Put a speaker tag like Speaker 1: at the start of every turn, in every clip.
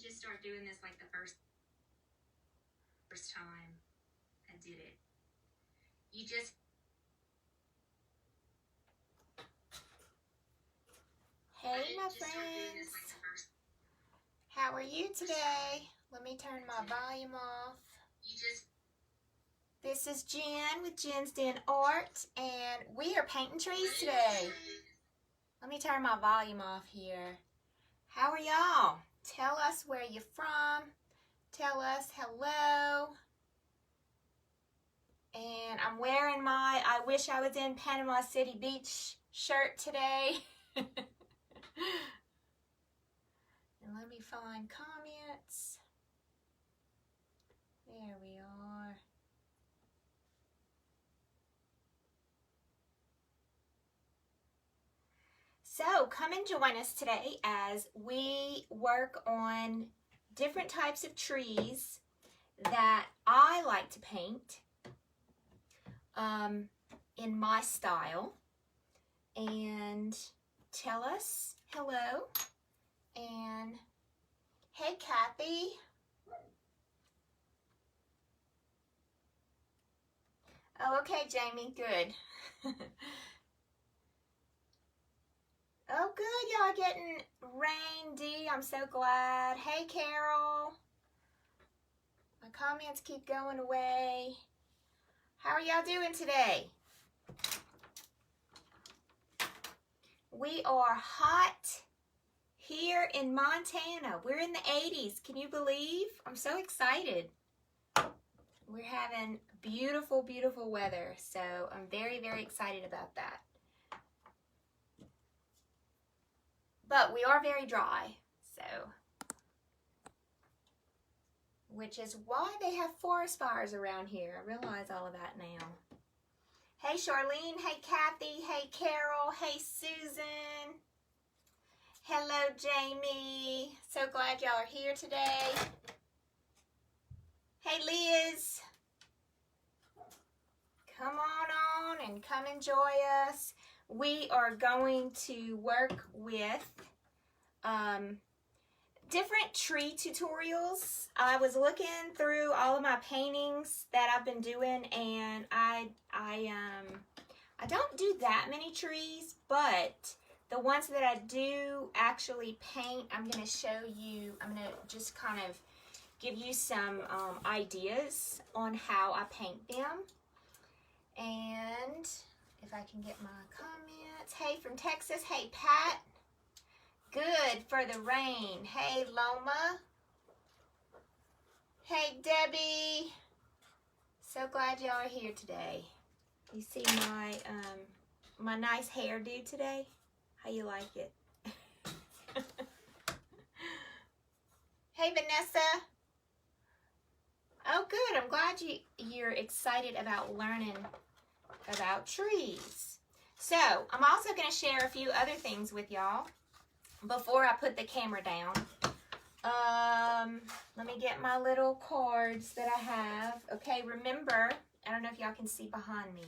Speaker 1: just start doing this like the first time I did it. You just
Speaker 2: Hey my friends, how are you today? Let me turn my volume off. This is Jen with Jen's Den Art, and we are painting trees today. Let me turn my volume off here. How are y'all? Tell us where you're from. Tell us hello. And I'm wearing my I wish I was in Panama City Beach shirt today. And let me find comments. There we are. So come and join us today as we work on different types of trees that I like to paint in my style. And tell us hello. And hey, Kathy. Oh, okay, Jamie, good. Oh, good, y'all getting rain, D. I'm so glad. Hey, Carol. My comments keep going away. How are y'all doing today? We are hot here in Montana. We're in the 80s. Can you believe? I'm so excited. We're having beautiful, beautiful weather. So I'm very, very excited about that. But we are very dry. So, which is why they have forest fires around here. I realize all of that now. Hey, Charlene. Hey, Kathy. Hey, Carol. Hey, Susan. Hello, Jamie. So glad y'all are here today. Hey, Liz. Come on and come enjoy us. We are going to work with different tree tutorials. I was looking through all of my paintings that I've been doing, and I don't do that many trees, but the ones that I do actually paint, I'm going to show you. I'm going to just kind of give you some ideas on how I paint them. And if I can get my comments. Hey, from Texas. Hey, Pat. Good for the rain. Hey, Loma. Hey, Debbie. So glad y'all are here today. You see my my nice hairdo today? How you like it? Hey, Vanessa. Oh, good. I'm glad you're excited about learning about trees. So, I'm also going to share a few other things with y'all before I put the camera down. Let me get my little cards that I have. Okay, remember, I don't know if y'all can see behind me.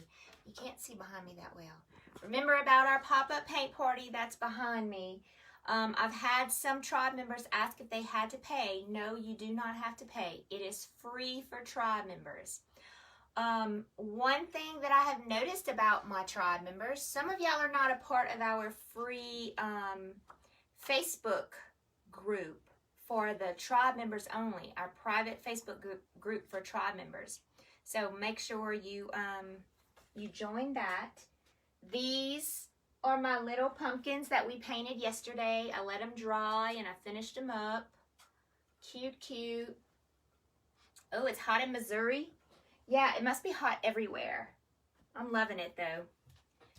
Speaker 2: You can't see behind me that well. Remember about our pop-up paint party that's behind me. I've had some tribe members ask if they had to pay. No, you do not have to pay. It is free for tribe members. One thing that I have noticed about my tribe members, some of y'all are not a part of our free Facebook group for the tribe members only, our private Facebook group for tribe members. So make sure you join that. These are my little pumpkins that we painted yesterday. I let them dry and I finished them up. Cute, cute. Oh, it's hot in Missouri. Yeah, it must be hot everywhere. I'm loving it though.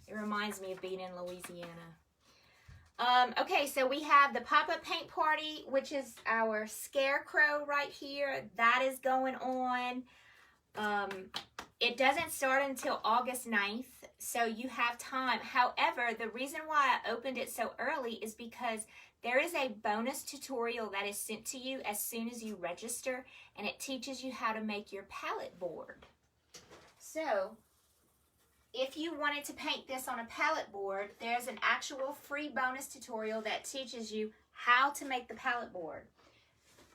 Speaker 2: It reminds me of being in Louisiana. Okay, so we have the pop-up paint party, which is our scarecrow right here. That is going on. It doesn't start until August 9th, so you have time. However, the reason why I opened it so early is because there is a bonus tutorial that is sent to you as soon as you register, and it teaches you how to make your palette board. So, if you wanted to paint this on a palette board, there's an actual free bonus tutorial that teaches you how to make the palette board.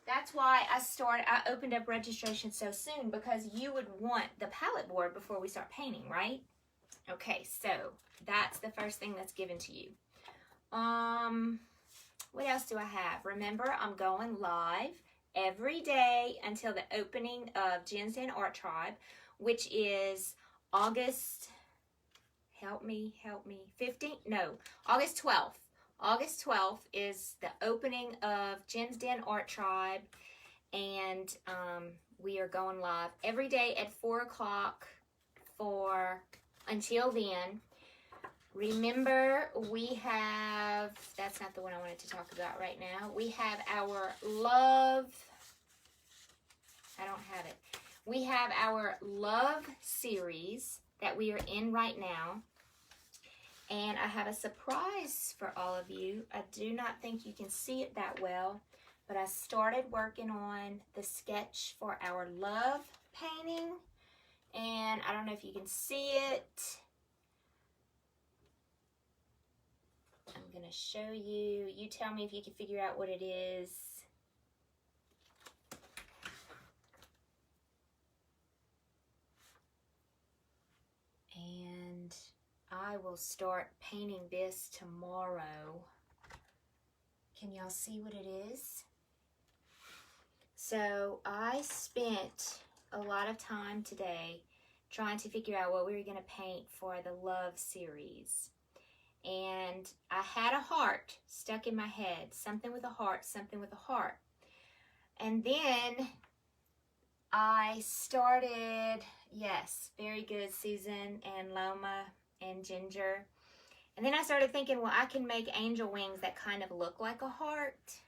Speaker 2: That's why I opened up registration so soon, because you would want the palette board before we start painting, right? Okay, so that's the first thing that's given to you. What else do I have? Remember, I'm going live every day until the opening of Jen's Den Art Tribe, which is August, help me, 15th? No, August 12th. August 12th is the opening of Jen's Den Art Tribe, and we are going live every day at 4 o'clock until then. Remember, we have, that's not the one I wanted to talk about right now. We have our love, I don't have it. We have our love series that we are in right now. And I have a surprise for all of you. I do not think you can see it that well, but I started working on the sketch for our love painting. And I don't know if you can see it. I'm going to show you. You tell me if you can figure out what it is. And I will start painting this tomorrow. Can y'all see what it is? So I spent a lot of time today trying to figure out what we were going to paint for the love series. And I had a heart stuck in my head. Something with a heart, something with a heart. And then I started, yes, very good, Susan and Loma and Ginger. And then I started thinking, well, I can make angel wings that kind of look like a heart.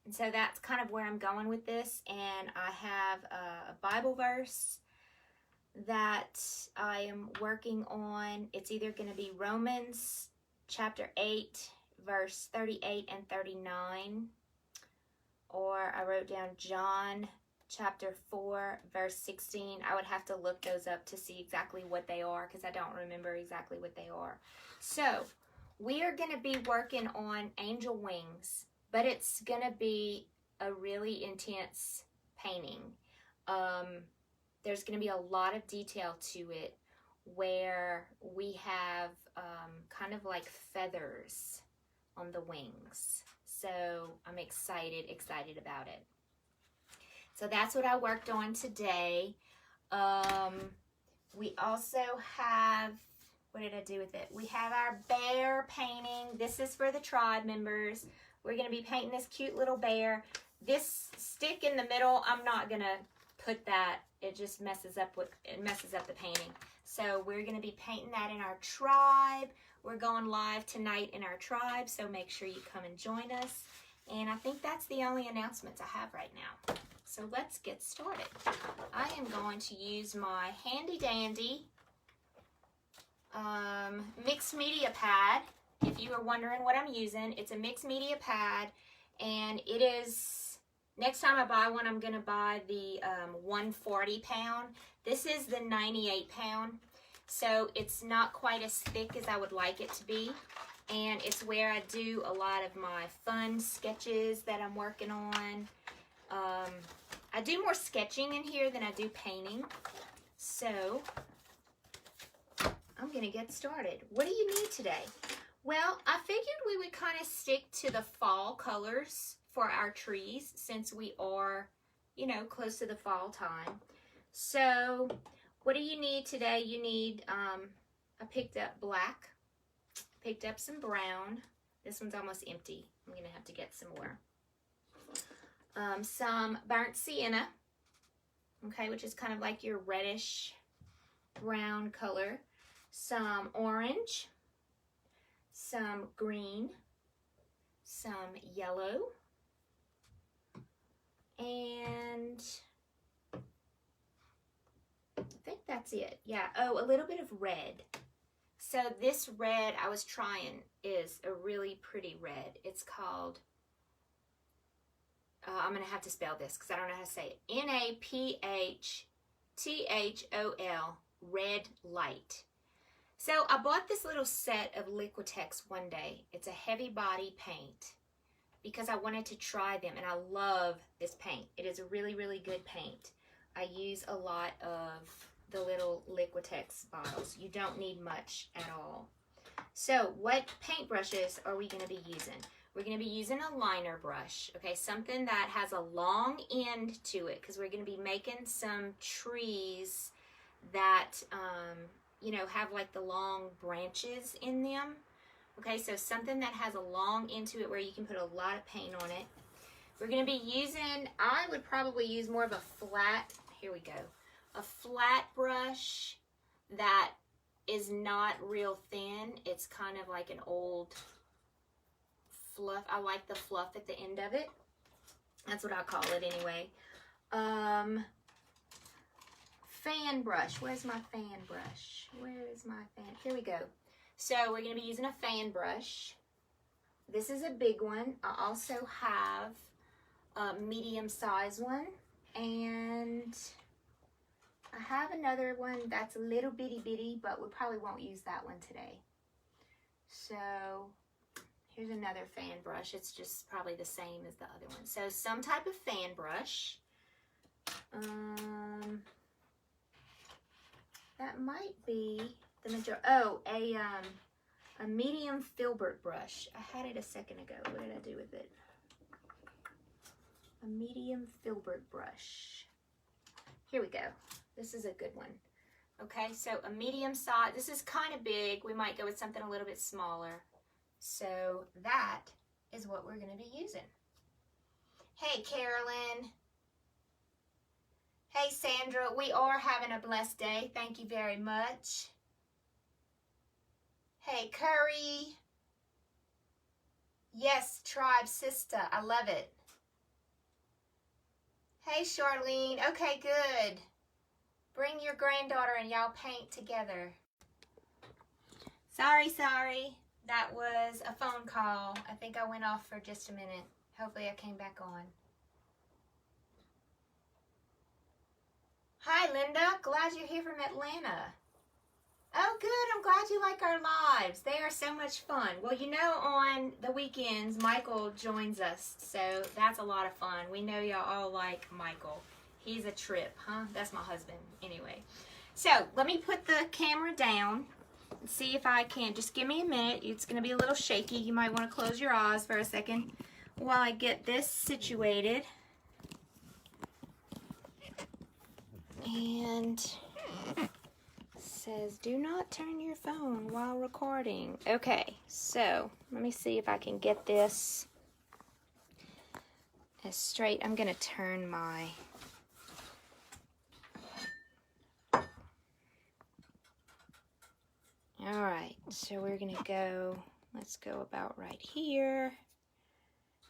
Speaker 2: And so that's kind of where I'm going with this. And I have a Bible verse that I am working on. It's either going to be Romans chapter 8, verse 38 and 39. Or I wrote down John chapter 4, verse 16. I would have to look those up to see exactly what they are, because I don't remember exactly what they are. So we are going to be working on angel wings, but it's going to be a really intense painting. There's going to be a lot of detail to it, where we have kind of like feathers on the wings. So I'm excited about it. So that's what I worked on today. We also have, what did I do with it? We have our bear painting. This is for the tribe members. We're going to be painting this cute little bear. This stick in the middle, I'm not going to put that. It just messes up the painting. So we're going to be painting that in our tribe. We're going live tonight in our tribe, so make sure you come and join us. And I think that's the only announcements I have right now. So let's get started. I am going to use my handy dandy mixed media pad. If you were wondering what I'm using, it's a mixed media pad, and it is, next time I buy one, I'm going to buy the 140 pound. This is the 98 pound, so it's not quite as thick as I would like it to be, and it's where I do a lot of my fun sketches that I'm working on. I do more sketching in here than I do painting, so I'm going to get started. What do you need today? Well, I figured we would kind of stick to the fall colors for our trees, since we are, you know, close to the fall time. So what do you need today? You need, I picked up black, picked up some brown. This one's almost empty. I'm going to have to get some more. Some burnt sienna, okay, which is kind of like your reddish brown color. Some orange, some green, some yellow, and I think that's it. Yeah, oh, a little bit of red. So this red I was trying is a really pretty red. It's called, I'm going to have to spell this because I don't know how to say it. NAPHTHOL, Red Light. So I bought this little set of Liquitex one day. It's a heavy body paint because I wanted to try them, and I love this paint. It is a really, really good paint. I use a lot of the little Liquitex bottles. You don't need much at all. So what paintbrushes are we going to be using? We're going to be using a liner brush, okay, something that has a long end to it, because we're going to be making some trees that, you know, have like the long branches in them. Okay, so something that has a long end to it where you can put a lot of paint on it. We're going to be using, I would probably use more of a flat, here we go, a flat brush that is not real thin. It's kind of like an old fluff. I like the fluff at the end of it. That's what I call it anyway. Fan brush. Where's my fan brush? Where is my fan? Here we go. So we're going to be using a fan brush. This is a big one. I also have a medium size one, and I have another one that's a little bitty, but we probably won't use that one today. So here's another fan brush. It's just probably the same as the other one. So some type of fan brush. That might be the majority. Oh, a medium filbert brush. I had it a second ago. What did I do with it? A medium filbert brush. Here we go. This is a good one. Okay, so a medium size. This is kind of big. We might go with something a little bit smaller. So that is what we're going to be using. Hey, Carolyn. Hey, Sandra. We are having a blessed day. Thank you very much. Hey, Curry. Yes, Tribe Sister. I love it. Hey, Charlene. Okay, good. Bring your granddaughter and y'all paint together. Sorry. That was a phone call. I think I went off for just a minute. Hopefully I came back on. Hi, Linda. Glad you're here from Atlanta. Oh, good. I'm glad you like our lives. They are so much fun. Well, you know, on the weekends, Michael joins us, so that's a lot of fun. We know y'all all like Michael. He's a trip, huh? That's my husband. Anyway, so let me put the camera down and see if I can. Just give me a minute. It's going to be a little shaky. You might want to close your eyes for a second while I get this situated. And says, do not turn your phone while recording. Okay, so let me see if I can get this as straight. I'm going to turn my... Alright, so we're going to go, let's go about right here.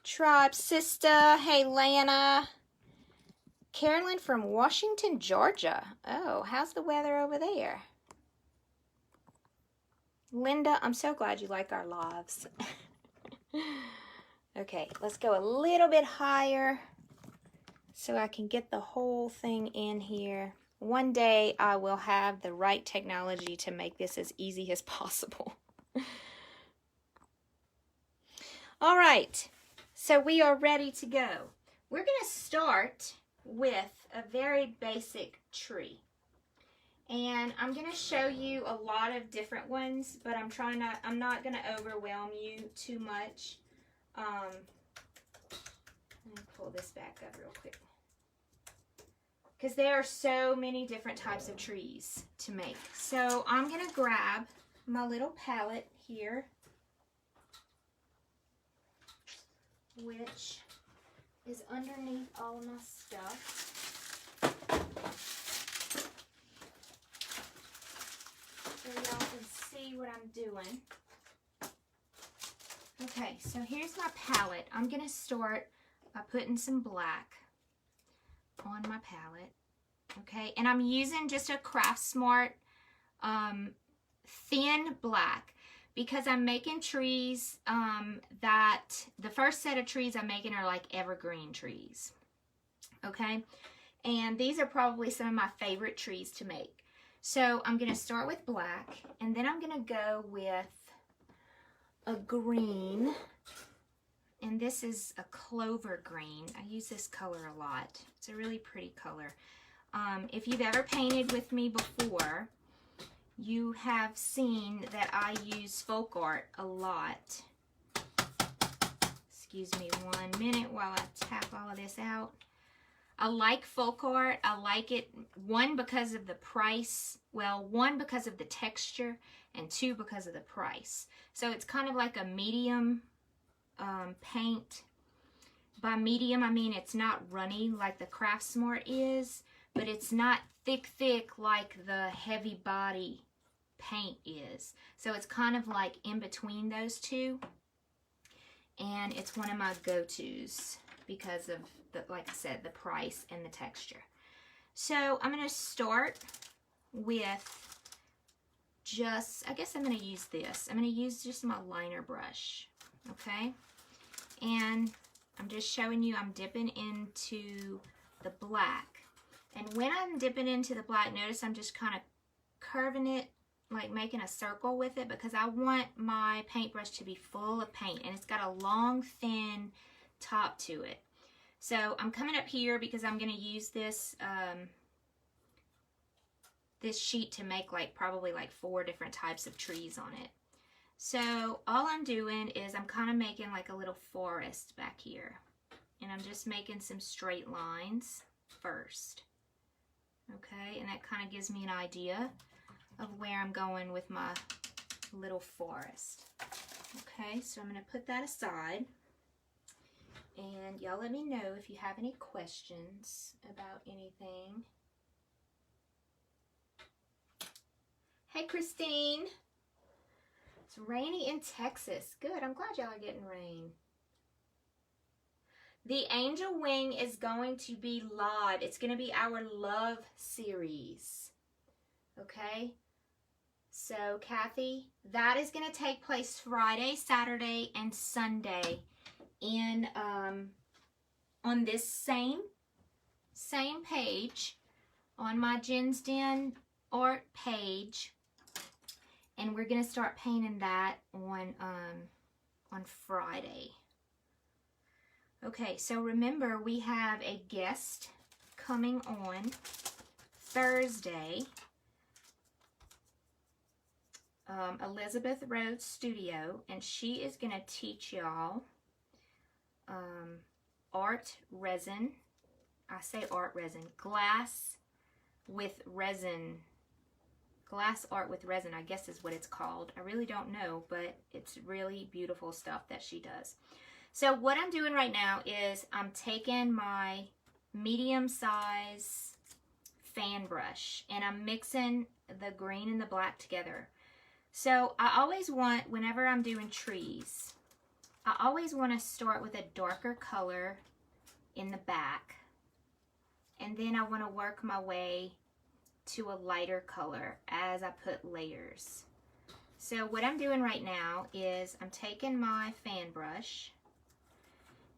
Speaker 2: Tribe Sister, hey Lana. Carolyn from Washington, Georgia. Oh, how's the weather over there? Linda, I'm so glad you like our lives. Okay, let's go a little bit higher so I can get the whole thing in here. One day I will have the right technology to make this as easy as possible. All right, so we are ready to go. We're going to start with a very basic tree. And I'm going to show you a lot of different ones, but I'm not going to overwhelm you too much. Let me pull this back up real quick. Because there are so many different types of trees to make. So I'm going to grab my little palette here, which is underneath all of my stuff. So y'all can see what I'm doing. Okay, so here's my palette. I'm going to start by putting some black on my palette. Okay, and I'm using just a Craft Smart thin black because I'm making trees that the first set of trees I'm making are like evergreen trees. Okay, and these are probably some of my favorite trees to make. So I'm going to start with black, and then I'm going to go with a green. And this is a clover green. I use this color a lot. It's a really pretty color. If you've ever painted with me before, you have seen that I use folk art a lot. Excuse me 1 minute while I tap all of this out. I like folk art. I like it, one, because of the price. Well, one, because of the texture, and two, because of the price. So it's kind of like a medium paint. By medium, I mean it's not runny like the Craft Smart is, but it's not thick like the Heavy Body paint is. So it's kind of like in between those two. And it's one of my go-tos because of, like I said, the price and the texture. So I'm going to start with just, I guess I'm going to use this. I'm going to use just my liner brush, okay? And I'm just showing you I'm dipping into the black. And when I'm dipping into the black, notice I'm just kind of curving it, like making a circle with it, because I want my paintbrush to be full of paint, and it's got a long, thin top to it. So I'm coming up here because I'm going to use this this sheet to make probably 4 different types of trees on it. So all I'm doing is I'm kind of making like a little forest back here, and I'm just making some straight lines first. Okay, and that kind of gives me an idea of where I'm going with my little forest. Okay, so I'm going to put that aside. And y'all let me know if you have any questions about anything. Hey, Christine. It's rainy in Texas. Good, I'm glad y'all are getting rain. The angel wing is going to be live. It's going to be our love series. Okay? So, Kathy, that is going to take place Friday, Saturday, and Sunday in on this same page on my Jen's Den art page, and we're going to start painting that on Friday. Okay, so remember we have a guest coming on Thursday. Elizabeth Rhodes Studio, and she is going to teach y'all art resin. I say art resin, glass art with resin, I guess is what it's called. I really don't know, but it's really beautiful stuff that she does. So what I'm doing right now is I'm taking my medium size fan brush and I'm mixing the green and the black together. So I always want, whenever I'm doing trees, I always want to start with a darker color in the back, and then I want to work my way to a lighter color as I put layers. So what I'm doing right now is I'm taking my fan brush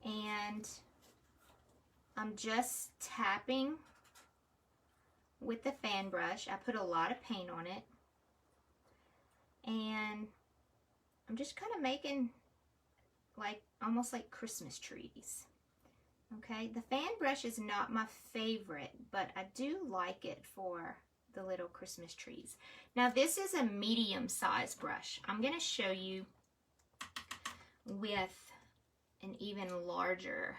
Speaker 2: and I'm just tapping with the fan brush. I put a lot of paint on it, and I'm just kind of making almost like Christmas trees. Okay, the fan brush is not my favorite, but I do like it for the little Christmas trees. Now this is a medium size brush. I'm going to show you with an even larger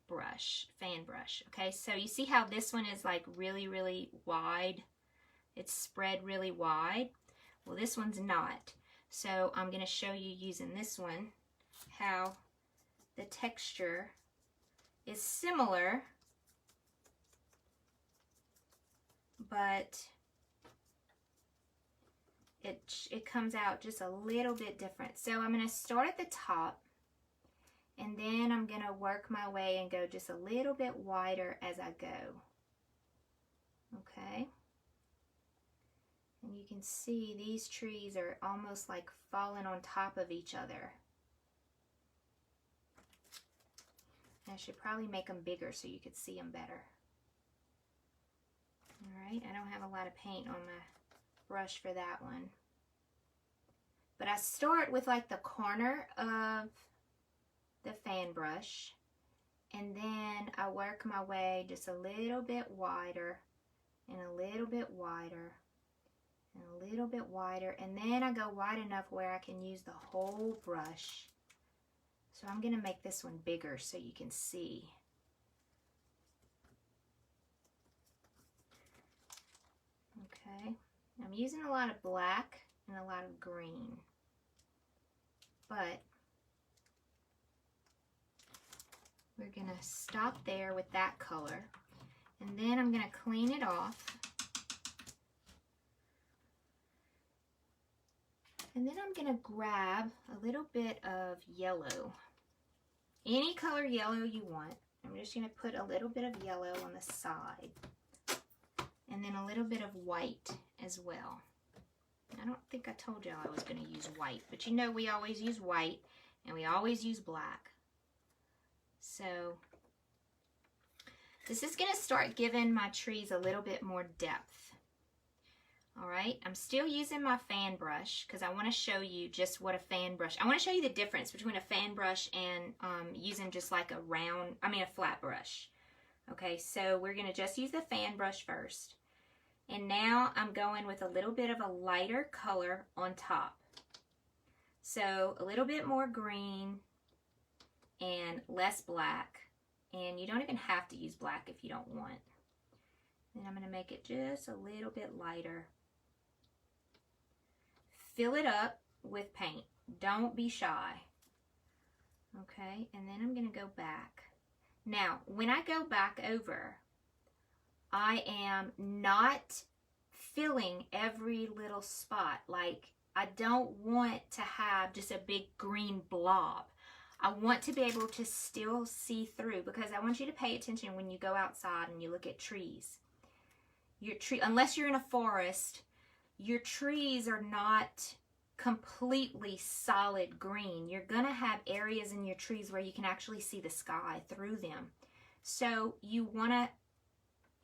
Speaker 2: brush, fan brush. Okay, so you see how this one is like really wide? It's spread really wide. Well, this one's not. So I'm going to show you using this one how the texture is similar, but it comes out just a little bit different. So I'm going to start at the top, and then I'm going to work my way and go just a little bit wider as I go. Okay? And you can see these trees are almost like falling on top of each other. I should probably make them bigger so you could see them better. Alright, I don't have a lot of paint on my brush for that one. But I start with like the corner of the fan brush, and then I work my way just a little bit wider and a little bit wider and a little bit wider, and then I go wide enough where I can use the whole brush. So I'm going to make this one bigger so you can see. Okay, I'm using a lot of black and a lot of green, but we're going to stop there with that color, and then I'm going to clean it off. And then I'm going to grab a little bit of yellow. Any color yellow you want. I'm just going to put a little bit of yellow on the side. And then a little bit of white as well. I don't think I told y'all I was going to use white. But you know we always use white and we always use black. So this is going to start giving my trees a little bit more depth. Alright, I'm still using my fan brush because I want to show you just what a fan brush, I want to show you the difference between a fan brush and using just like a flat brush. Okay, so we're going to just use the fan brush first. And now I'm going with a little bit of a lighter color on top. So a little bit more green and less black. And you don't even have to use black if you don't want. Then I'm going to make it just a little bit lighter. Fill it up with paint. Don't be shy. Okay, and then I'm going to go back. Now, when I go back over, I am not filling every little spot. Like, I don't want to have just a big green blob. I want to be able to still see through, because I want you to pay attention when you go outside and you look at trees. Unless you're in a forest, your trees are not completely solid green. You're going to have areas in your trees where you can actually see the sky through them. So you want to,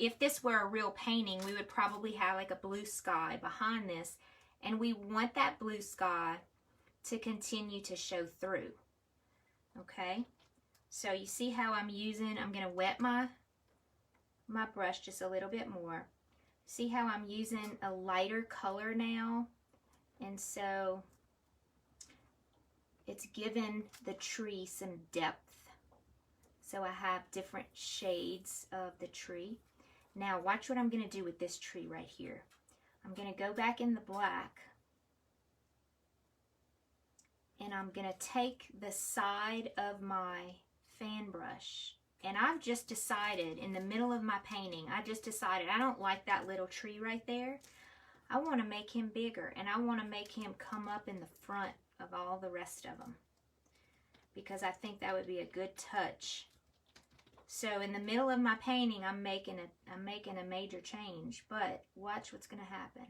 Speaker 2: if this were a real painting, we would probably have like a blue sky behind this, and we want that blue sky to continue to show through. Okay, so you see how I'm going to wet my brush just a little bit more. See how I'm using a lighter color now? And so it's given the tree some depth. So I have different shades of the tree. Now watch what I'm going to do with this tree right here. I'm going to go back in the black. And I'm going to take the side of my fan brush. And I've just decided, in the middle of my painting, I just decided I don't like that little tree right there. I want to make him bigger, and I want to make him come up in the front of all the rest of them, because I think that would be a good touch. So in the middle of my painting, I'm making a major change, but watch what's going to happen.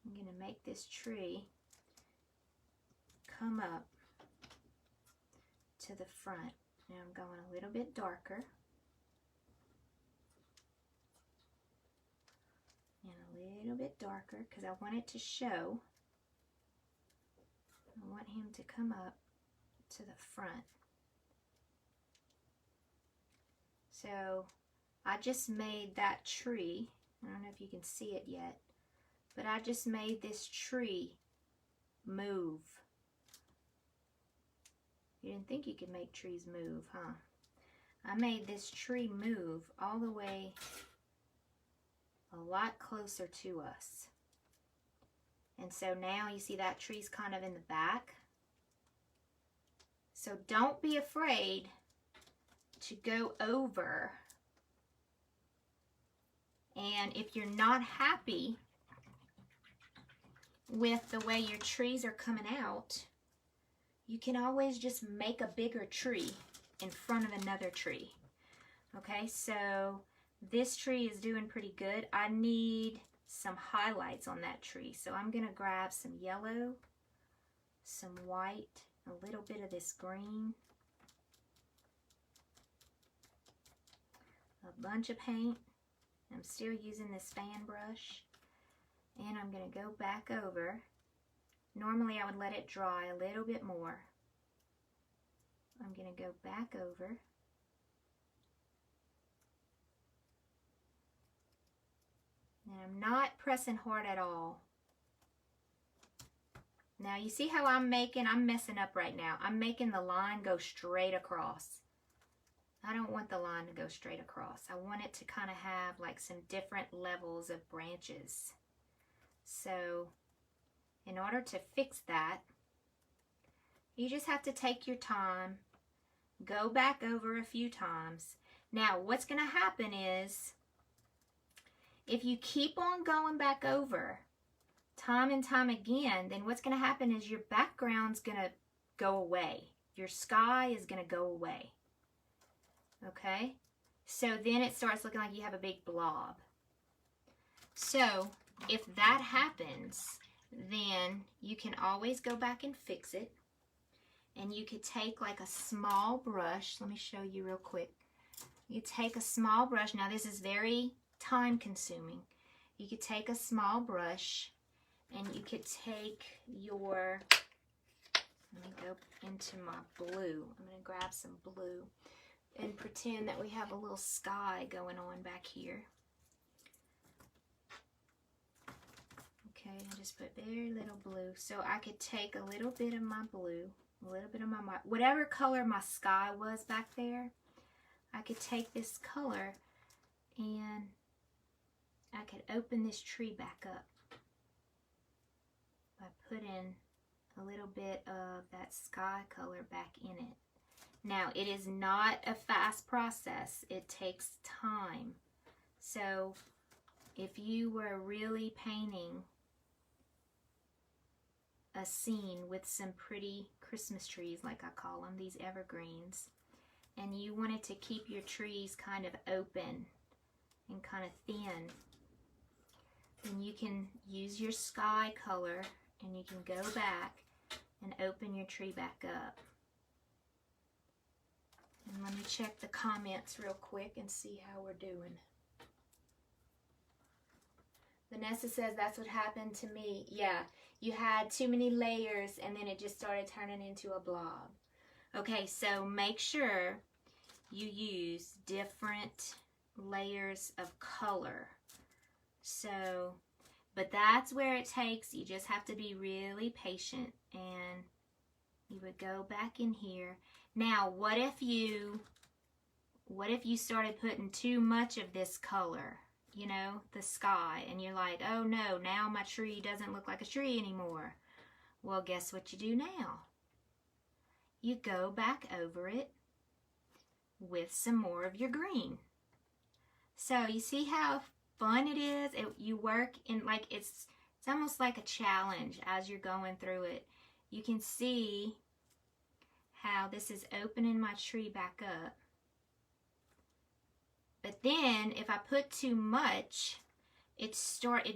Speaker 2: I'm going to make this tree come up to the front. Now I'm going a little bit darker. And a little bit darker, because I want it to show. I want him to come up to the front. So I just made that tree. I don't know if you can see it yet, but I just made this tree move. You didn't think you could make trees move, huh? I made this tree move all the way a lot closer to us. And so now you see that tree's kind of in the back. So don't be afraid to go over. And if you're not happy with the way your trees are coming out, you can always just make a bigger tree in front of another tree. Okay, so this tree is doing pretty good. I need some highlights on that tree. So I'm going to grab some yellow, some white, a little bit of this green, a bunch of paint. I'm still using this fan brush. And I'm going to go back over. Normally I would let it dry a little bit more. I'm going to go back over. And I'm not pressing hard at all. Now you see how I'm messing up right now. I'm making the line go straight across. I don't want the line to go straight across. I want it to kind of have like some different levels of branches. So in order to fix that, you just have to take your time, go back over a few times. Now what's going to happen is, if you keep on going back over time and time again, then what's going to happen is your background's going to go away. Your sky is going to go away. Okay? So then it starts looking like you have a big blob. So if that happens, then you can always go back and fix it. And you could take like a small brush. Let me show you real quick. You take a small brush. Now this is very time consuming. You could take a small brush and you could take your, let me go into my blue. I'm going to grab some blue and pretend that we have a little sky going on back here. Okay, I just put very little blue. So I could take a little bit of my blue, a little bit of my, whatever color my sky was back there, I could take this color and I could open this tree back up by putting a little bit of that sky color back in it. Now, it is not a fast process. It takes time. So, if you were really painting a scene with some pretty Christmas trees, like I call them, these evergreens, and you wanted to keep your trees kind of open and kind of thin, then you can use your sky color and you can go back and open your tree back up. And let me check the comments real quick and see how we're doing. Vanessa says that's what happened to me. Yeah, you had too many layers and then it just started turning into a blob. Okay, so make sure you use different layers of color. So, but that's where it takes, you just have to be really patient, and you would go back in here. Now, what if you started putting too much of this color, you know, the sky, and you're like, oh no, now my tree doesn't look like a tree anymore. Well, guess what you do now? You go back over it with some more of your green. So you see how fun it is? You work in, like, it's almost like a challenge as you're going through it. You can see how this is opening my tree back up. But then if I put too much, it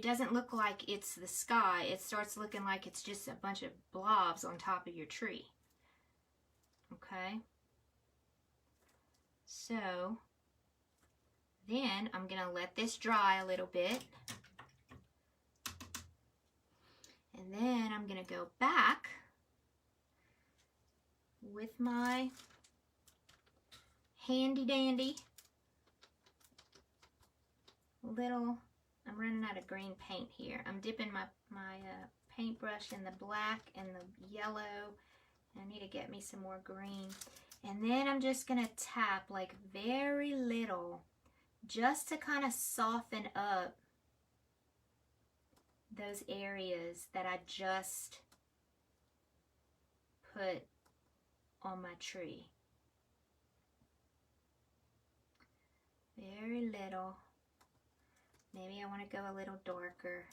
Speaker 2: doesn't look like it's the sky. It starts looking like it's just a bunch of blobs on top of your tree. Okay? So then I'm going to let this dry a little bit. And then I'm going to go back with my handy dandy little, I'm running out of green paint here. I'm dipping my paintbrush in the black and the yellow. I need to get me some more green. And then I'm just going to tap like very little, just to kind of soften up those areas that I just put on my tree. Very little. Maybe I want to go a little darker.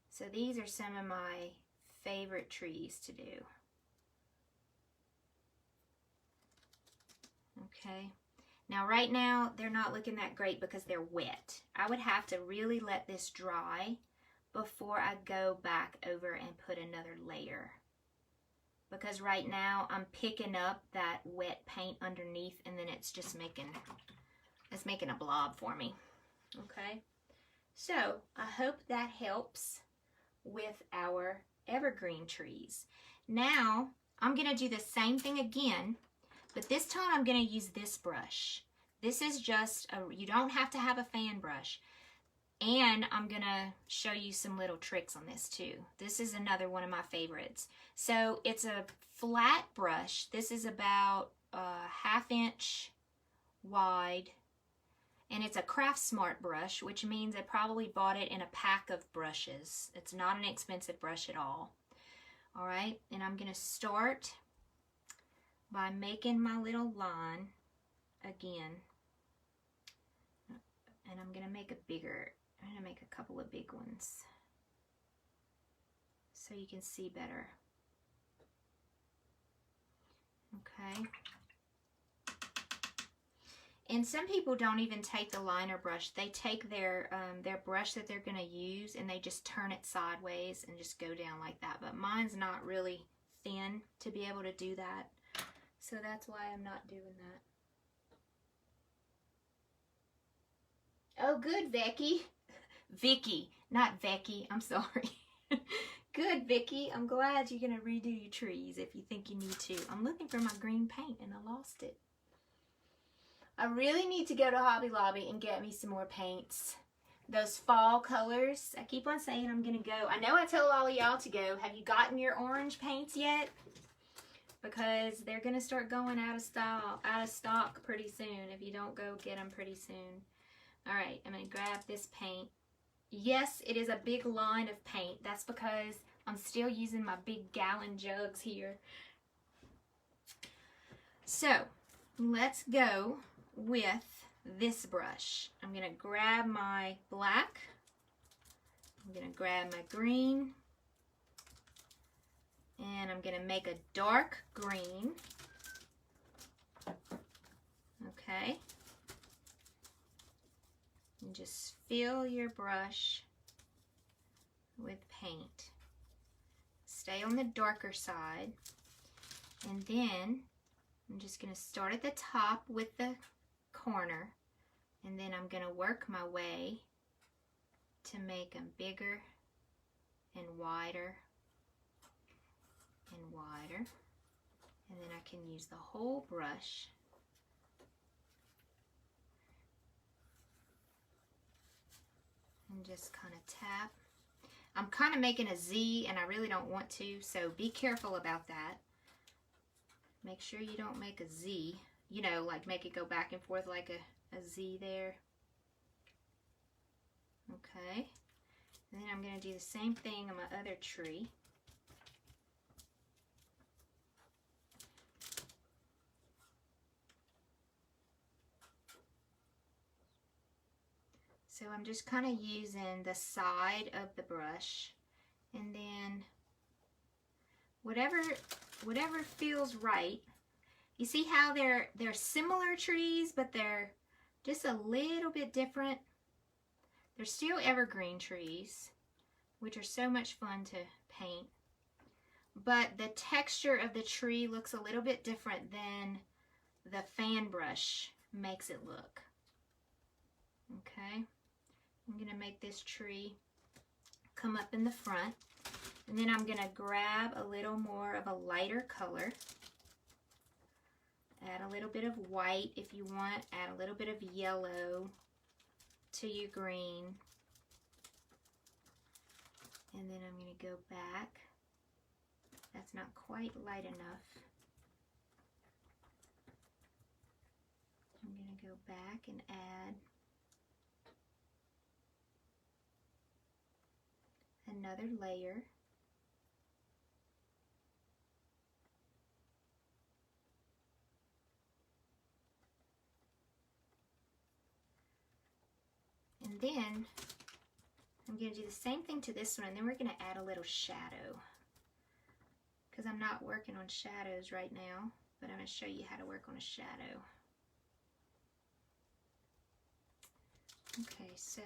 Speaker 2: So these are some of my favorite trees to do. Okay. Now right now they're not looking that great because they're wet. I would have to really let this dry before I go back over and put another layer. Because right now I'm picking up that wet paint underneath and then it's just making a blob for me. Okay. So I hope that helps with our evergreen trees. Now, I'm going to do the same thing again, but this time I'm going to use this brush. This is just, you don't have to have a fan brush. And I'm going to show you some little tricks on this too. This is another one of my favorites. So it's a flat brush. This is about a ½ inch wide. And it's a Craft Smart brush, which means I probably bought it in a pack of brushes. It's not an expensive brush at all. All right, and I'm going to start by making my little line again. And I'm going to make I'm going to make a couple of big ones so you can see better. Okay. And some people don't even take the liner brush. They take their brush that they're going to use and they just turn it sideways and just go down like that. But mine's not really thin to be able to do that. So that's why I'm not doing that. Oh, good, Vicky. Vicky, not Becky. I'm sorry. Good, Vicky. I'm glad you're going to redo your trees if you think you need to. I'm looking for my green paint and I lost it. I really need to go to Hobby Lobby and get me some more paints. Those fall colors. I keep on saying I'm going to go. I know I tell all of y'all to go. Have you gotten your orange paints yet? Because they're going to start going out of stock pretty soon. If you don't go get them pretty soon. All right, I'm going to grab this paint. Yes, it is a big line of paint. That's because I'm still using my big gallon jugs here. So, let's go with this brush. I'm going to grab my black. I'm going to grab my green. And I'm going to make a dark green. Okay. And just fill your brush with paint. Stay on the darker side. And then I'm just going to start at the top with the corner. And then I'm going to work my way to make them bigger and wider and wider. And then I can use the whole brush and just kind of tap. I'm kind of making a Z and I really don't want to, so be careful about that. Make sure you don't make a Z, you know, like make it go back and forth like a Z there. Okay. And then I'm going to do the same thing on my other tree. So I'm just kind of using the side of the brush, and then whatever feels right. You see how they're similar trees, but they're just a little bit different. They're still evergreen trees, which are so much fun to paint. But the texture of the tree looks a little bit different than the fan brush makes it look. Okay. I'm going to make this tree come up in the front. And then I'm going to grab a little more of a lighter color. Add a little bit of white if you want. Add a little bit of yellow to your green. And then I'm going to go back. That's not quite light enough. I'm going to go back and add another layer. And then I'm going to do the same thing to this one, and then we're going to add a little shadow. Because I'm not working on shadows right now, but I'm going to show you how to work on a shadow. Okay, so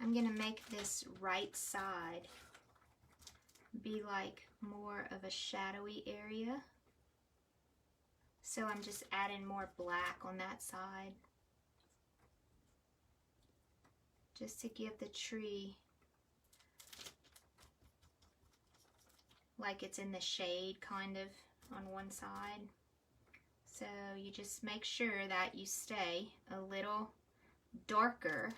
Speaker 2: I'm going to make this right side be like more of a shadowy area. So I'm just adding more black on that side. just to give the tree like it's in the shade kind of on one side. So you just make sure that you stay a little darker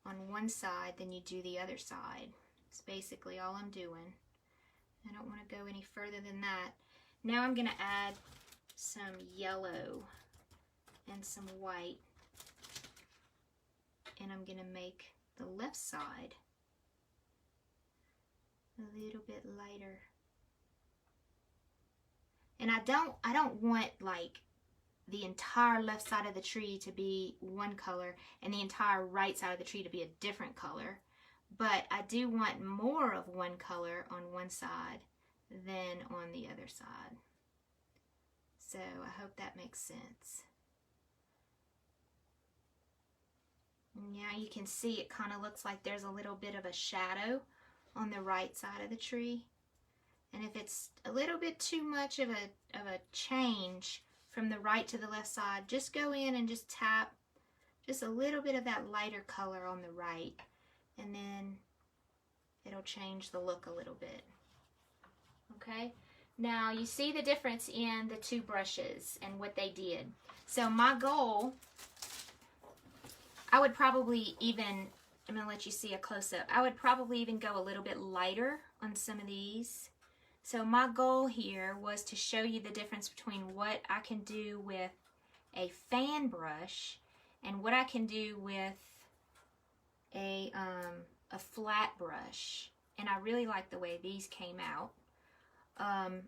Speaker 2: on one side than you do the other side. It's basically all I'm doing. I don't want to go any further than that. Now I'm going to add some yellow and some white, and I'm going to make the left side a little bit lighter. And I don't want like the entire left side of the tree to be one color and the entire right side of the tree to be a different color, but I do want more of one color on one side than on the other side. So I hope that makes sense. And yeah, you can see it kind of looks like there's a little bit of a shadow on the right side of the tree. And if it's a little bit too much of a change from the right to the left side, just go in and just tap just a little bit of that lighter color on the right, and then it'll change the look a little bit. Okay, now you see the difference in the two brushes and what they did. So my goal, I would probably even, I'm going to let you see a close-up, I would probably even go a little bit lighter on some of these. So my goal here was to show you the difference between what I can do with a fan brush and what I can do with a flat brush. And I really like the way these came out.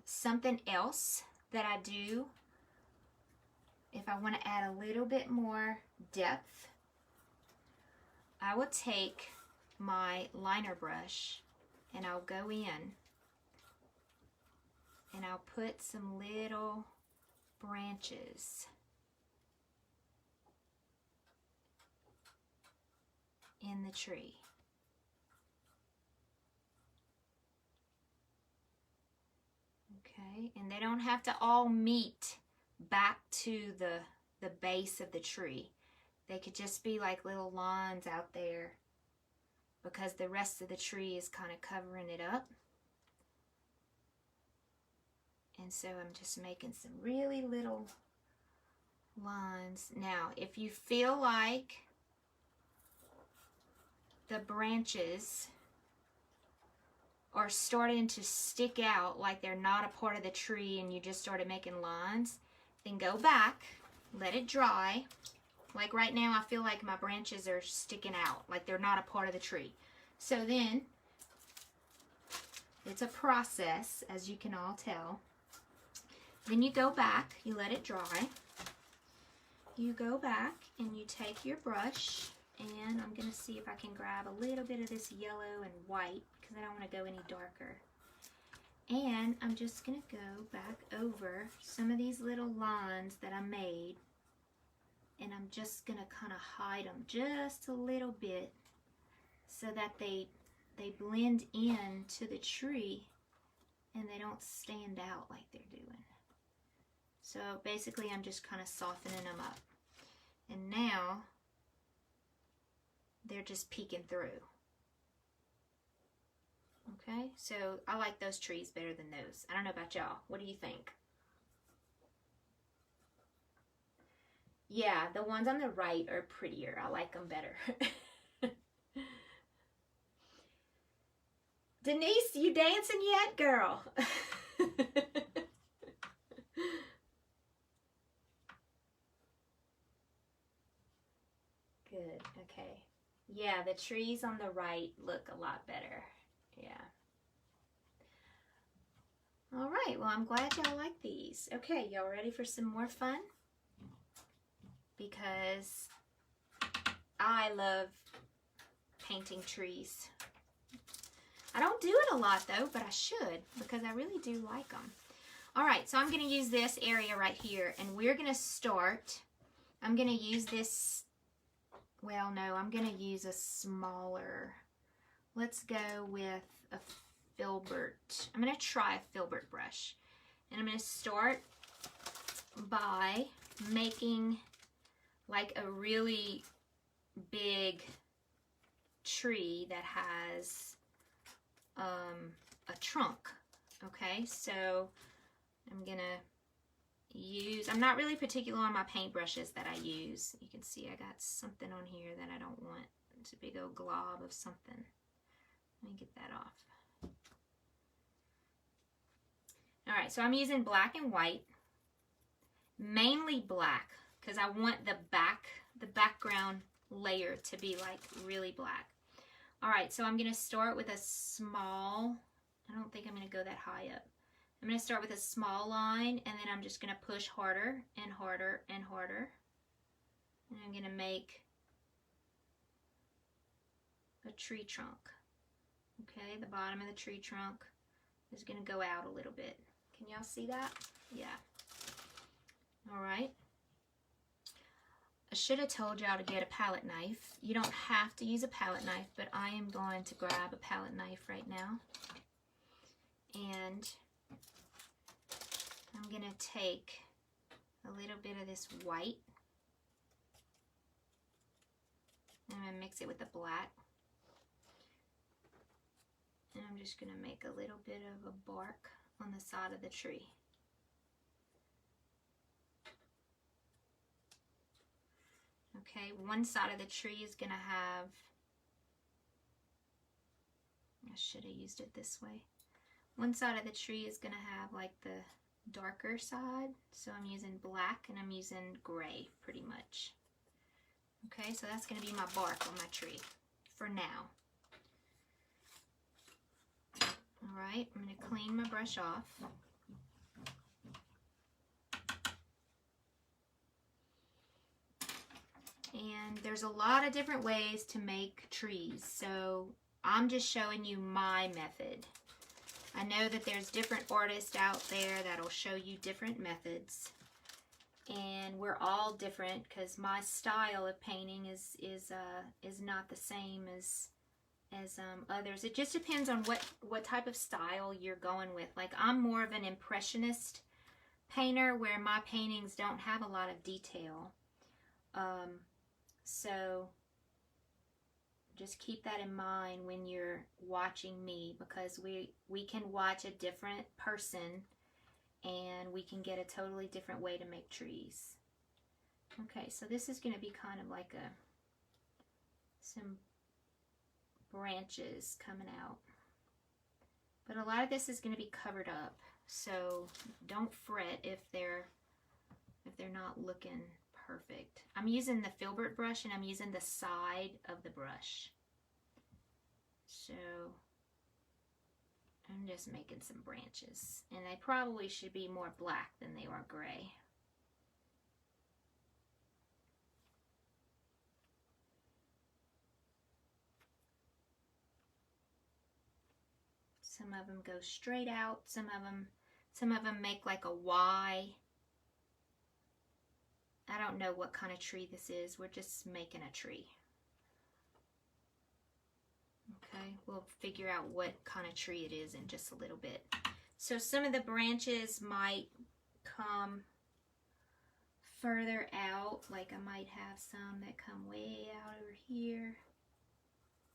Speaker 2: Something else that I do, if I want to add a little bit more depth, I will take my liner brush and I'll go in and I'll put some little branches in the tree. Okay, and they don't have to all meet back to the base of the tree. They could just be like little lines out there because the rest of the tree is kind of covering it up. And so I'm just making some really little lines. Now, if you feel like the branches are starting to stick out like they're not a part of the tree and you just started making lines, then go back, let it dry. Like right now, I feel like my branches are sticking out like they're not a part of the tree. So then, it's a process, as you can all tell. Then you go back, you let it dry. You go back and you take your brush, and I'm going to see if I can grab a little bit of this yellow and white because I don't want to go any darker. And I'm just going to go back over some of these little lines that I made, and I'm just going to kind of hide them just a little bit so that they blend in to the tree and they don't stand out like they're doing. So basically I'm just kind of softening them up. And now they're just peeking through. Okay, so I like those trees better than those. I don't know about y'all. What do you think? Yeah, the ones on the right are prettier. I like them better. Denise, you dancing yet, girl? Good, okay. Yeah, the trees on the right look a lot better. Yeah. All right, well, I'm glad y'all like these. Okay, y'all ready for some more fun? Because I love painting trees. I don't do it a lot though, but I should because I really do like them. All right, so I'm going to use this area right here, and we're going to start. I'm going to use this, well, no, I'm going to use a smaller. Let's go with a filbert. I'm going to try a filbert brush, and I'm going to start by making like a really big tree that has a trunk. Okay, so I'm gonna use, I'm not really particular on my paintbrushes that I use. You can see I got something on here that I don't want. It's a big old glob of something. Let me get that off. All right, so I'm using black and white, mainly black, because I want the background layer to be like really black. All right, so I'm gonna start with a small, I don't think I'm gonna go that high up. I'm gonna start with a small line, and then I'm just gonna push harder and harder and harder. And I'm gonna make a tree trunk. Okay, the bottom of the tree trunk is gonna go out a little bit. Can y'all see that? Yeah. All right. I should have told y'all to get a palette knife. You don't have to use a palette knife, but I am going to grab a palette knife right now. And I'm gonna take a little bit of this white. I'm gonna mix it with the black. And I'm just gonna make a little bit of a bark on the side of the tree. Okay, one side of the tree is gonna have, I should have used it this way. One side of the tree is gonna have like the darker side, so I'm using black and I'm using gray pretty much. Okay, so that's gonna be my bark on my tree for now. All right, I'm gonna clean my brush off. And there's a lot of different ways to make trees, so I'm just showing you my method. I know that there's different artists out there that'll show you different methods, and we're all different because my style of painting is not the same as others. It just depends on what type of style you're going with. Like, I'm more of an impressionist painter where my paintings don't have a lot of detail. So just keep that in mind when you're watching me, because we can watch a different person and we can get a totally different way to make trees. Okay, so this is going to be kind of like some branches coming out. But a lot of this is going to be covered up, so don't fret if they're not looking perfect. I'm using the filbert brush and I'm using the side of the brush. So I'm just making some branches, and they probably should be more black than they are gray. Some of them go straight out, some of them make like a Y. I don't know what kind of tree this is. We're just making a tree. Okay, we'll figure out what kind of tree it is in just a little bit. So some of the branches might come further out, like I might have some that come way out over here.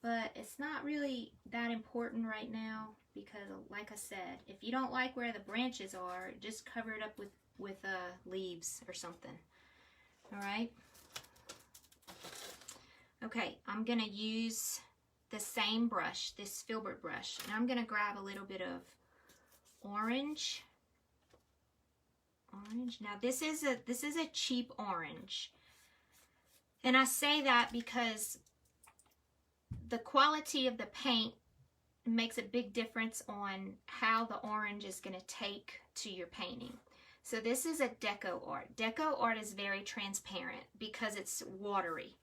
Speaker 2: But it's not really that important right now because, like I said, if you don't like where the branches are, just cover it up with leaves or something. All right. Okay, I'm gonna use the same brush, this filbert brush, and I'm gonna grab a little bit of orange. Now this is a cheap orange, and I say that because the quality of the paint makes a big difference on how the orange is going to take to your painting. So this is a deco art. Deco art is very transparent because it's watery.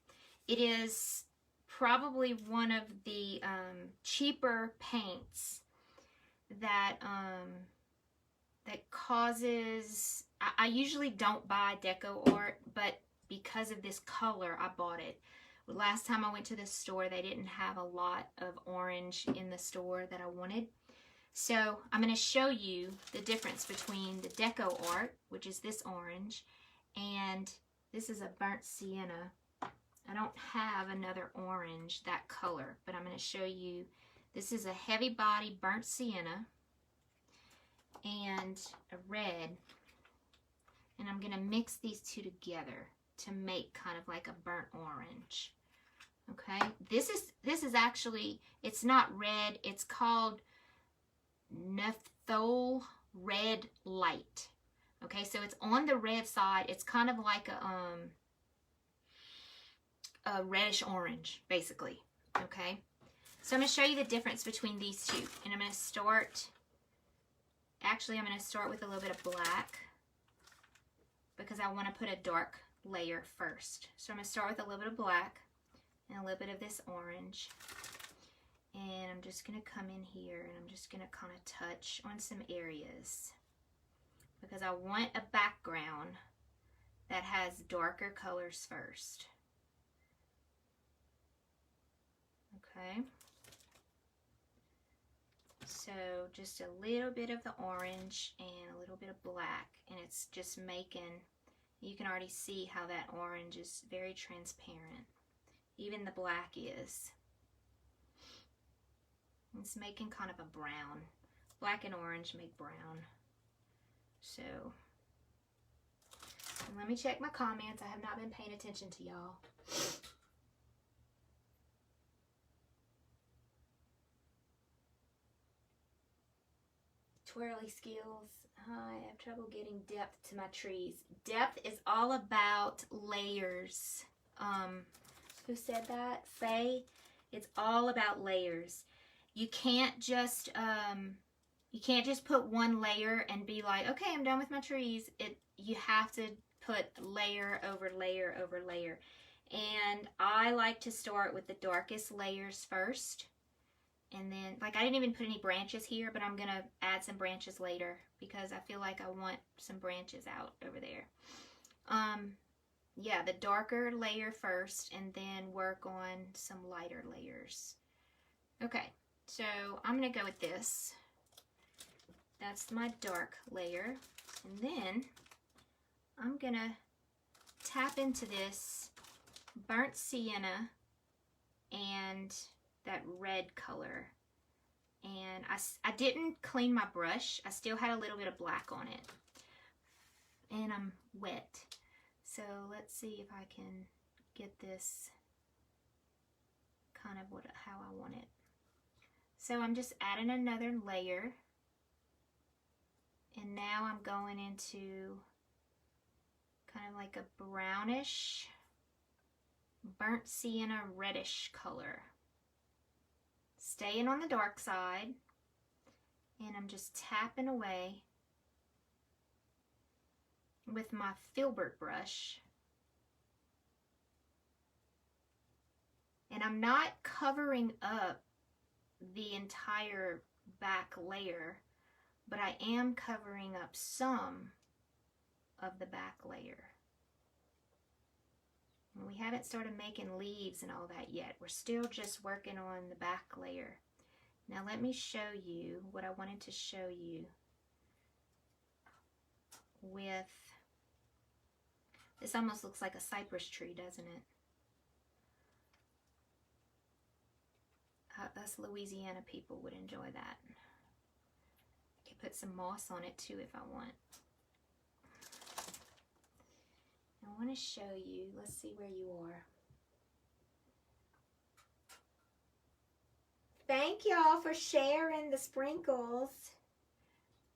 Speaker 2: It is probably one of the cheaper paints that that causes, I usually don't buy deco art, but because of this color I bought it. Last time I went to the store, they didn't have a lot of orange in the store that I wanted. So I'm going to show you the difference between the deco art, which is this orange, and this is a burnt sienna. I don't have another orange that color, but I'm going to show you. This is a heavy body burnt sienna and a red, and I'm going to mix these two together to make kind of like a burnt orange. Okay, this is actually, it's not red, it's called Nephthol Red Light. Okay, so it's on the red side. It's kind of like a reddish orange, basically. Okay, so I'm going to show you the difference between these two. And I'm going to start, actually I'm going to start with a little bit of black because I want to put a dark layer first. So I'm going to start with a little bit of black and a little bit of this orange. And I'm just going to come in here and I'm just going to kind of touch on some areas because I want a background that has darker colors first. Okay. So just a little bit of the orange and a little bit of black, and it's just making, you can already see how that orange is very transparent. Even the black is. It's making kind of a brown. Black and orange make brown. So, let me check my comments. I have not been paying attention to y'all. Twirly skills. I have trouble getting depth to my trees. Depth is all about layers. Who said that? Faye? It's all about layers. You can't just put one layer and be like, okay, I'm done with my trees. You have to put layer over layer over layer. And I like to start with the darkest layers first. And then, like, I didn't even put any branches here, but I'm going to add some branches later because I feel like I want some branches out over there. Yeah, the darker layer first and then work on some lighter layers. Okay, so I'm going to go with this. That's my dark layer. And then I'm going to tap into this burnt sienna and that red color. And I didn't clean my brush. I still had a little bit of black on it. And I'm wet. So let's see if I can get this kind of how I want it. So I'm just adding another layer. And now I'm going into kind of like a brownish, burnt sienna reddish color. Staying on the dark side. And I'm just tapping away with my filbert brush. And I'm not covering up the entire back layer, but I am covering up some of the back layer. And we haven't started making leaves and all that yet. We're still just working on the back layer. Now let me show you what I wanted to show you with, this almost looks like a cypress tree, doesn't it? Us Louisiana people would enjoy that. I could put some moss on it too if I want. I want to show you, let's see where you are. Thank y'all for sharing the sprinkles.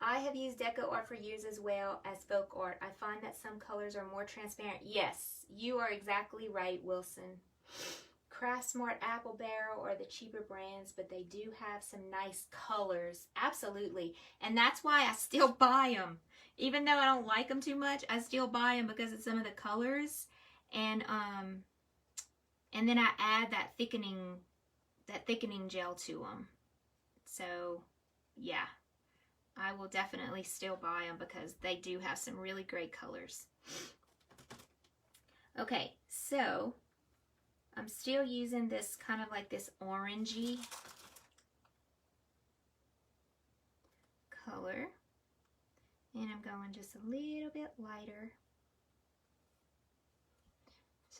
Speaker 2: I have used deco art for years as well as folk art. I find that some colors are more transparent. Yes, you are exactly right, Wilson. Craftsmart, Apple Barrel are the cheaper brands, but they do have some nice colors. Absolutely. And that's why I still buy them. Even though I don't like them too much, I still buy them because of some of the colors. And then I add that thickening gel to them. So, yeah. I will definitely still buy them because they do have some really great colors. Okay, so I'm still using this kind of like this orangey color. And I'm going just a little bit lighter.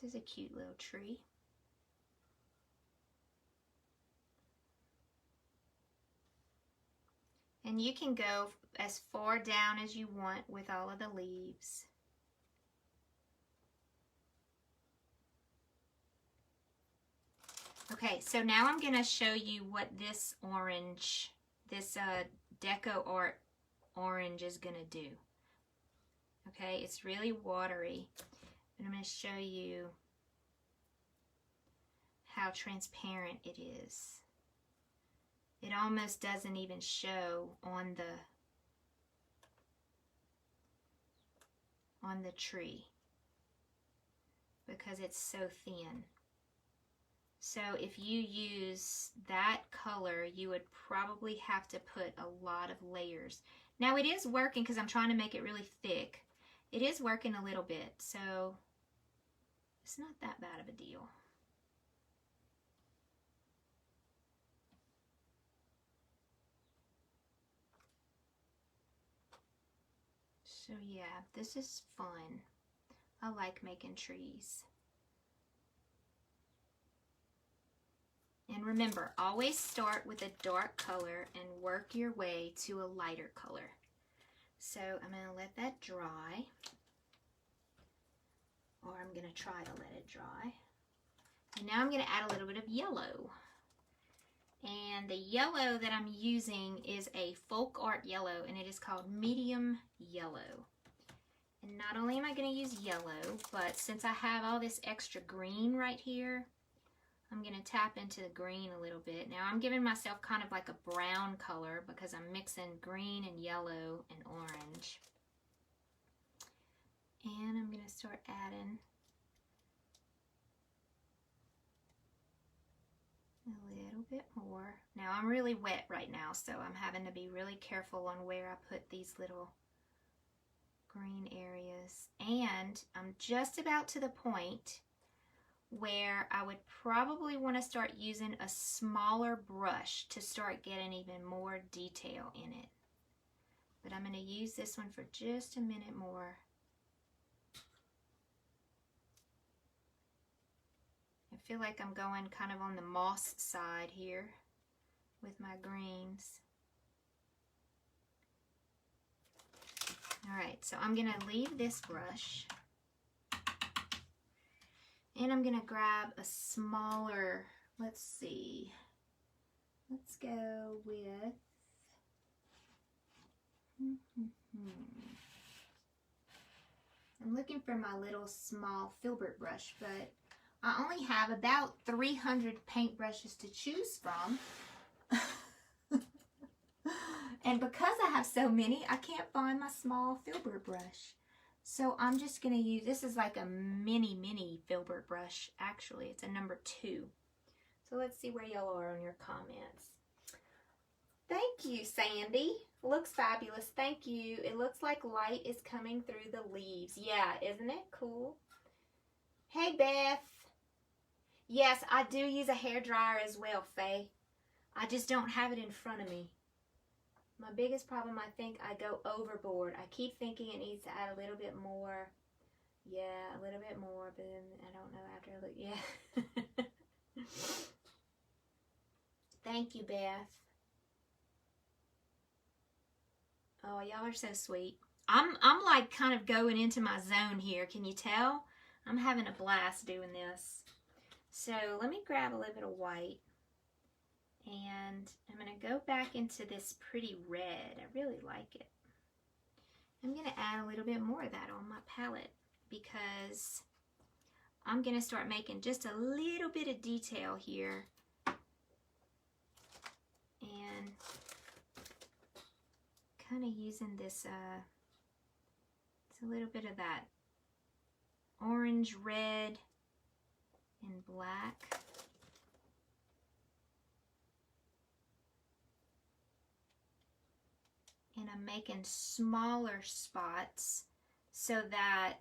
Speaker 2: This is a cute little tree. And you can go as far down as you want with all of the leaves. Okay, so now I'm going to show you what this orange, this Deco Art orange is going to do. Okay, it's really watery. And I'm going to show you how transparent it is. It almost doesn't even show on the tree because it's so thin. So if you use that color, you would probably have to put a lot of layers. Now it is working because I'm trying to make it really thick. It is working a little bit, so it's not that bad of a deal. So yeah, this is fun. I like making trees. And remember, always start with a dark color and work your way to a lighter color. So I'm going to let that dry. Or I'm going to try to let it dry. And now I'm going to add a little bit of yellow. And the yellow that I'm using is a folk art yellow, and it is called medium yellow. And not only am I going to use yellow, but since I have all this extra green right here, I'm going to tap into the green a little bit. Now I'm giving myself kind of like a brown color because I'm mixing green and yellow and orange. And I'm going to start adding a little bit more. Now I'm really wet right now, so I'm having to be really careful on where I put these little green areas. And I'm just about to the point where I would probably want to start using a smaller brush to start getting even more detail in it. But I'm going to use this one for just a minute more. I feel like I'm going kind of on the moss side here with my greens. Alright, so I'm going to leave this brush. And I'm going to grab a smaller, let's see, let's go with, I'm looking for my little small filbert brush, but I only have about 300 paintbrushes to choose from. And because I have so many, I can't find my small filbert brush. So I'm just going to use, this is like a mini filbert brush. Actually, it's a number 2. So let's see where y'all are on your comments. Thank you, Sandy. Looks fabulous. Thank you. It looks like light is coming through the leaves. Yeah, isn't it cool? Hey, Beth. Yes, I do use a hairdryer as well, Faye. I just don't have it in front of me. My biggest problem, I think I go overboard. I keep thinking it needs to add a little bit more. Yeah, a little bit more, but then I don't know after I look. Yeah. Thank you, Beth. Oh, y'all are so sweet. I'm like kind of going into my zone here. Can you tell? I'm having a blast doing this. So let me grab a little bit of white. And I'm going to go back into this pretty red. I really like it. I'm going to add a little bit more of that on my palette because I'm going to start making just a little bit of detail here. And kind of using this, it's a little bit of that orange, red, and black. And I'm making smaller spots so that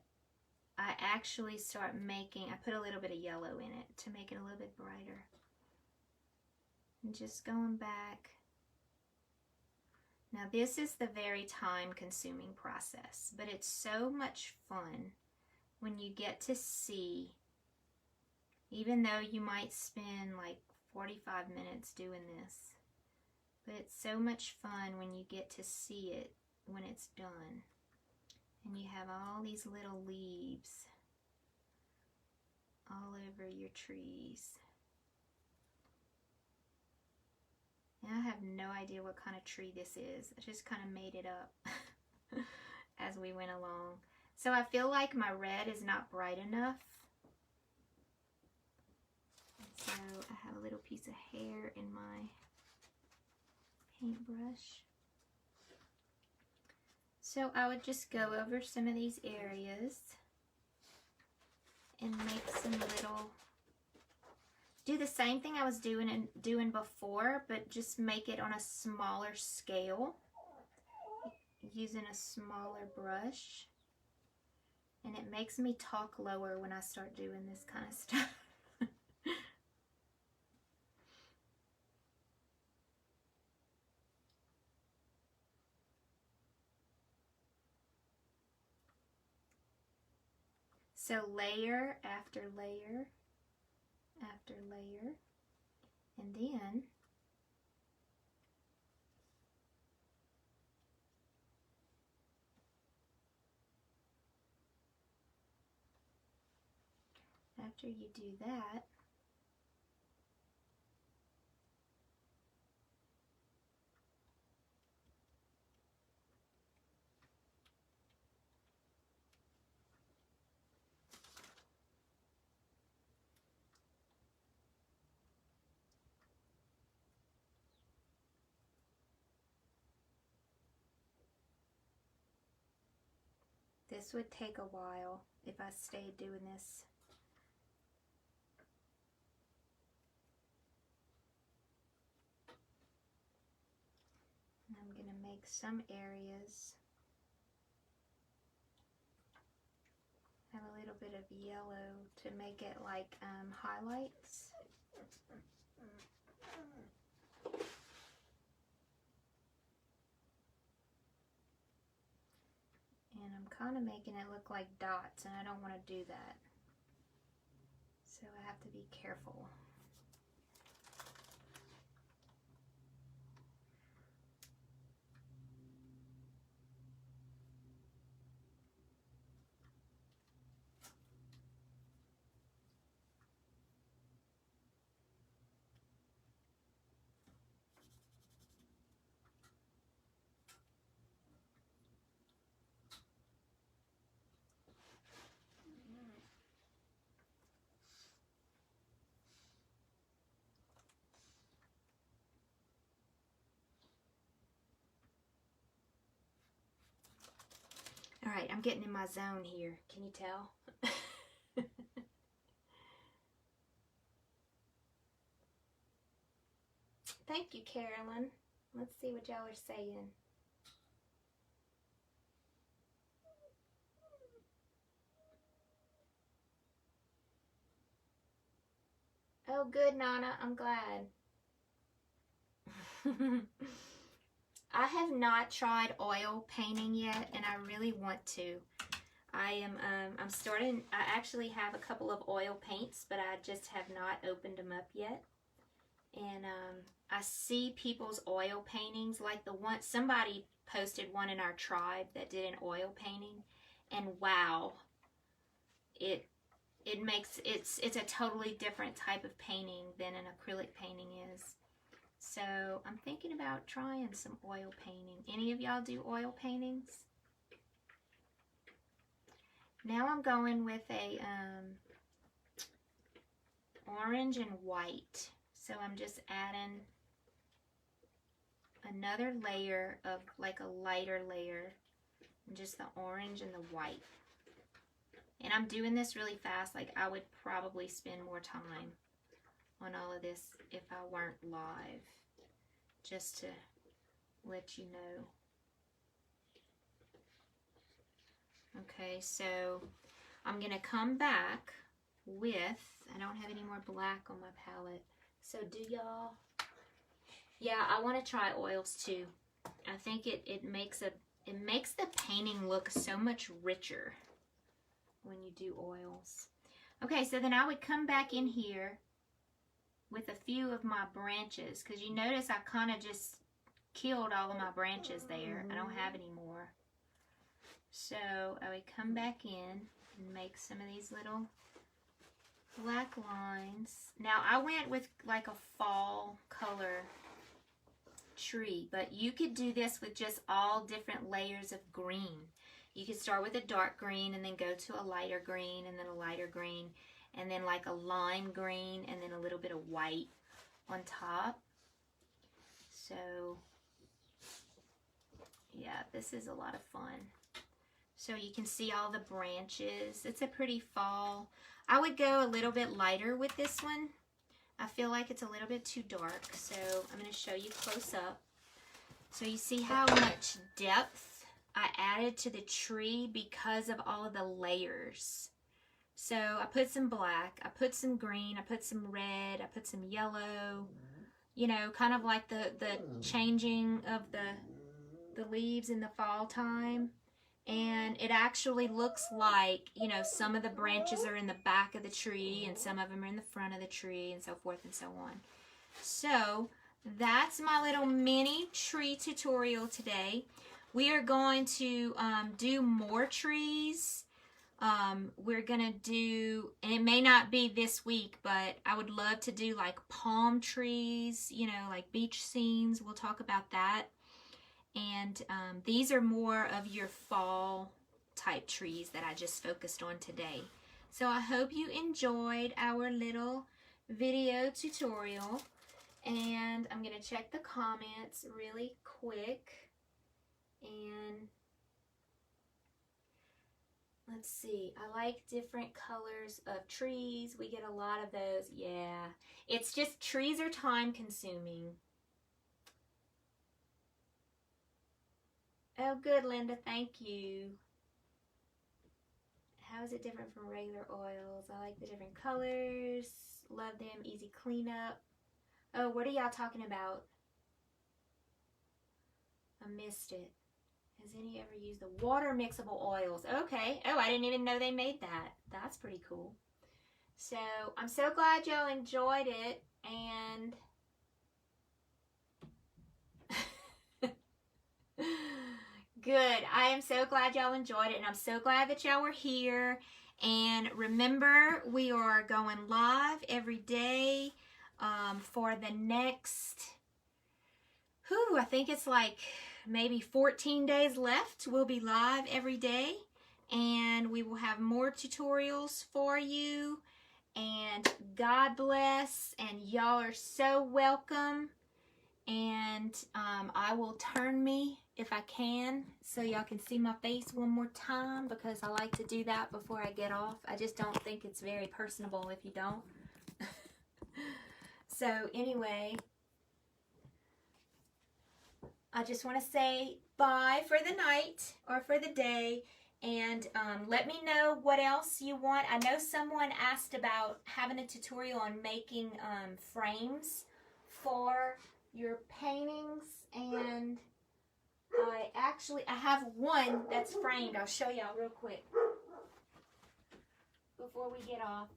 Speaker 2: I actually start making, I put a little bit of yellow in it to make it a little bit brighter. And just going back. Now this is the very time-consuming process, but it's so much fun when you get to see Even though you might spend like 45 minutes doing this. But it's so much fun when you get to see it when it's done. And you have all these little leaves all over your trees. And I have no idea what kind of tree this is. I just kind of made it up as we went along. So I feel like my red is not bright enough. So I have a little piece of hair in my paintbrush. So I would just go over some of these areas and make some little, do the same thing I was doing before, but just make it on a smaller scale using a smaller brush. And it makes me talk lower when I start doing this kind of stuff. So layer after layer after layer, and then after you do that, this would take a while if I stayed doing this. And I'm going to make some areas have a little bit of yellow to make it like highlights. And I'm kind of making it look like dots, and I don't want to do that. So I have to be careful. All right, I'm getting in my zone here. Can you tell? Thank you, Carolyn. Let's see what y'all are saying. Oh, good, Nana. I'm glad. I have not tried oil painting yet, and I really want to. I'm starting, I actually have a couple of oil paints, but I just have not opened them up yet. And I see people's oil paintings, like the one, somebody posted one in our tribe that did an oil painting, and wow, it makes, it's a totally different type of painting than an acrylic painting is. So I'm thinking about trying some oil painting. Any of y'all do oil paintings? Now I'm going with a orange and white. So I'm just adding another layer of like a lighter layer, and just the orange and the white. And I'm doing this really fast. Like I would probably spend more time on all of this if I weren't live, just to let you know. Okay, so I'm gonna come back with, I don't have any more black on my palette. So do y'all, yeah, I want to try oils too. I think it makes the painting look so much richer when you do oils. Okay, so then I would come back in here with a few of my branches, because you notice I kind of just killed all of my branches there. I don't have any more. So I would come back in and make some of these little black lines. Now I went with like a fall color tree, but you could do this with just all different layers of green. You could start with a dark green and then go to a lighter green and then a lighter green and then like a lime green and then a little bit of white on top. So yeah, this is a lot of fun. So you can see all the branches. It's a pretty fall. I would go a little bit lighter with this one. I feel like it's a little bit too dark, so I'm going to show you close up. So you see how much depth I added to the tree because of all of the layers. So I put some black, I put some green, I put some red, I put some yellow, you know, kind of like the changing of the leaves in the fall time. And it actually looks like, you know, some of the branches are in the back of the tree and some of them are in the front of the tree and so forth and so on. So that's my little mini tree tutorial today. We are going to do more trees. We're gonna do, and it may not be this week, but I would love to do like palm trees, you know, like beach scenes. We'll talk about that. And these are more of your fall type trees that I just focused on today. So I hope you enjoyed our little video tutorial. And I'm going to check the comments really quick. And let's see. I like different colors of trees. We get a lot of those. Yeah. It's just trees are time consuming. Oh, good, Linda. Thank you. How is it different from regular oils? I like the different colors. Love them. Easy cleanup. Oh, what are y'all talking about? I missed it. Has any ever used the water mixable oils? Okay. Oh, I didn't even know they made that. That's pretty cool. So, I'm so glad y'all enjoyed it. And good. I am so glad y'all enjoyed it, and I'm so glad that y'all were here. And remember, we are going live every day for the next, I think it's like maybe 14 days left. We'll be live every day, and we will have more tutorials for you. And God bless, and y'all are so welcome. And I will turn me, if I can, so y'all can see my face one more time, because I like to do that before I get off. I just don't think it's very personable if you don't. So anyway, I just want to say bye for the night or for the day. And let me know what else you want. I know someone asked about having a tutorial on making frames for your paintings, and I have one that's framed. I'll show y'all real quick before we get off.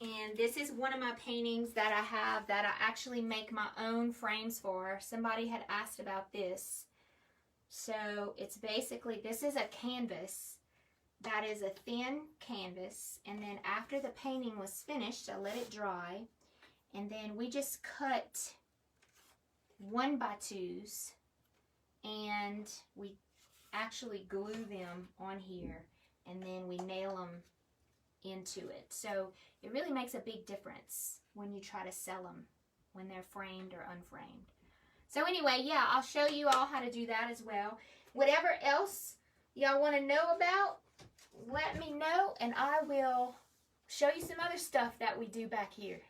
Speaker 2: And this is one of my paintings that I have that I actually make my own frames for. Somebody had asked about this. So it's basically, this is a canvas that is a thin canvas, and then after the painting was finished, I let it dry, and then we just cut 1x2s, and we actually glue them on here, and then we nail them into it. So it really makes a big difference when you try to sell them, when they're framed or unframed. So anyway, yeah, I'll show you all how to do that as well. Whatever else y'all want to know about, let me know, and I will show you some other stuff that we do back here.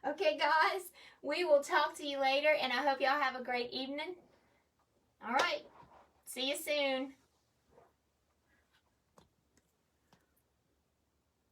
Speaker 2: Okay, guys, we will talk to you later, and I hope y'all have a great evening. All right, see you soon.